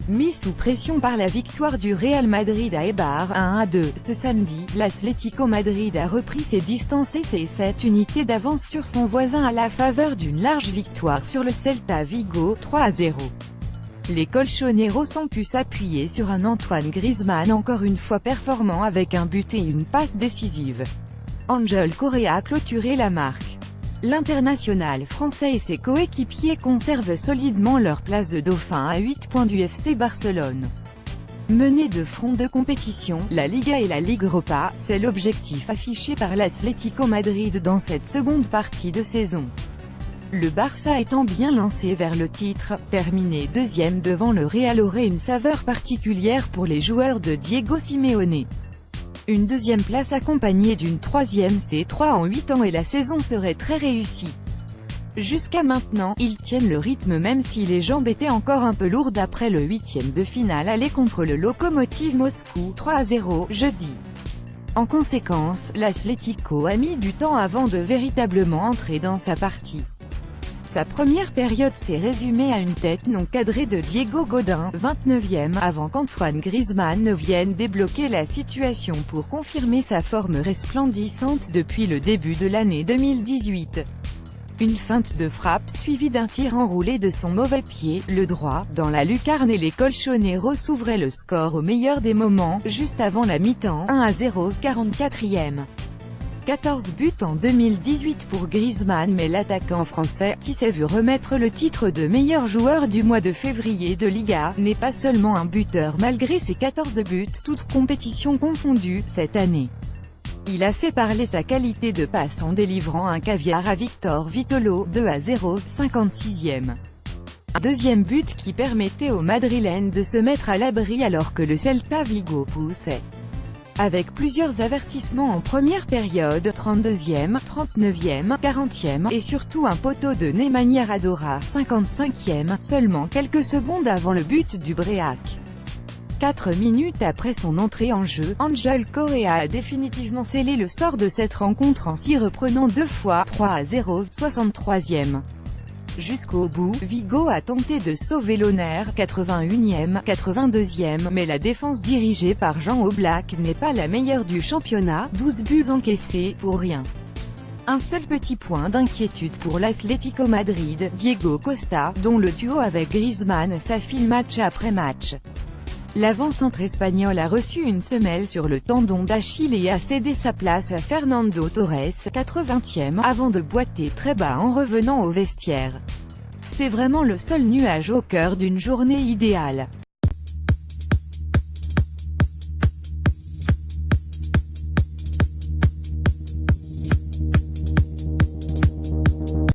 Mis sous pression par la victoire du Real Madrid à Eibar 1-2, ce samedi, l'Atlético Madrid a repris ses distances et ses 7 unités d'avance sur son voisin à la faveur d'une large victoire sur le Celta Vigo, 3-0. Les colchoneros ont pu s'appuyer sur un Antoine Griezmann encore une fois performant avec un but et une passe décisive. Ángel Correa a clôturé la marque. L'international français et ses coéquipiers conservent solidement leur place de dauphin à 8 points du FC Barcelone. Menés de front de compétition, la Liga et la Ligue Europa, c'est l'objectif affiché par l'Atlético Madrid dans cette seconde partie de saison. Le Barça étant bien lancé vers le titre, terminé deuxième devant le Real aurait une saveur particulière pour les joueurs de Diego Simeone. Une deuxième place accompagnée d'une troisième C3 en 8 ans et la saison serait très réussie. Jusqu'à maintenant, ils tiennent le rythme même si les jambes étaient encore un peu lourdes après le huitième de finale aller contre le Lokomotiv Moscou, 3-0, jeudi. En conséquence, l'Atlético a mis du temps avant de véritablement entrer dans sa partie. Sa première période s'est résumée à une tête non cadrée de Diego Godin, 29e, avant qu'Antoine Griezmann ne vienne débloquer la situation pour confirmer sa forme resplendissante depuis le début de l'année 2018. Une feinte de frappe suivie d'un tir enroulé de son mauvais pied, le droit, dans la lucarne et les colchoneros ouvraient le score au meilleur des moments, juste avant la mi-temps, 1-0, 44e. 14 buts en 2018 pour Griezmann, mais l'attaquant français, qui s'est vu remettre le titre de meilleur joueur du mois de février de Liga, n'est pas seulement un buteur malgré ses 14 buts, toutes compétitions confondues, cette année. Il a fait parler sa qualité de passe en délivrant un caviar à Victor Vitolo, 2-0, 56e. Un deuxième but qui permettait aux Madrilènes de se mettre à l'abri alors que le Celta Vigo poussait. Avec plusieurs avertissements en première période, 32e, 39e, 40e, et surtout un poteau de Nemanja Radora, 55e, seulement quelques secondes avant le but du Bréac. 4 minutes après son entrée en jeu, Ángel Correa a définitivement scellé le sort de cette rencontre en s'y reprenant 2 fois, 3-0, 63e. Jusqu'au bout, Vigo a tenté de sauver l'honneur, 81e, 82e, mais la défense dirigée par Jan Oblak n'est pas la meilleure du championnat, 12 buts encaissés, pour rien. Un seul petit point d'inquiétude pour l'Atlético Madrid, Diego Costa, dont le duo avec Griezmann s'affine match après match. L'avant-centre espagnol a reçu une semelle sur le tendon d'Achille et a cédé sa place à Fernando Torres, 80e, avant de boiter très bas en revenant au vestiaire. C'est vraiment le seul nuage au cœur d'une journée idéale.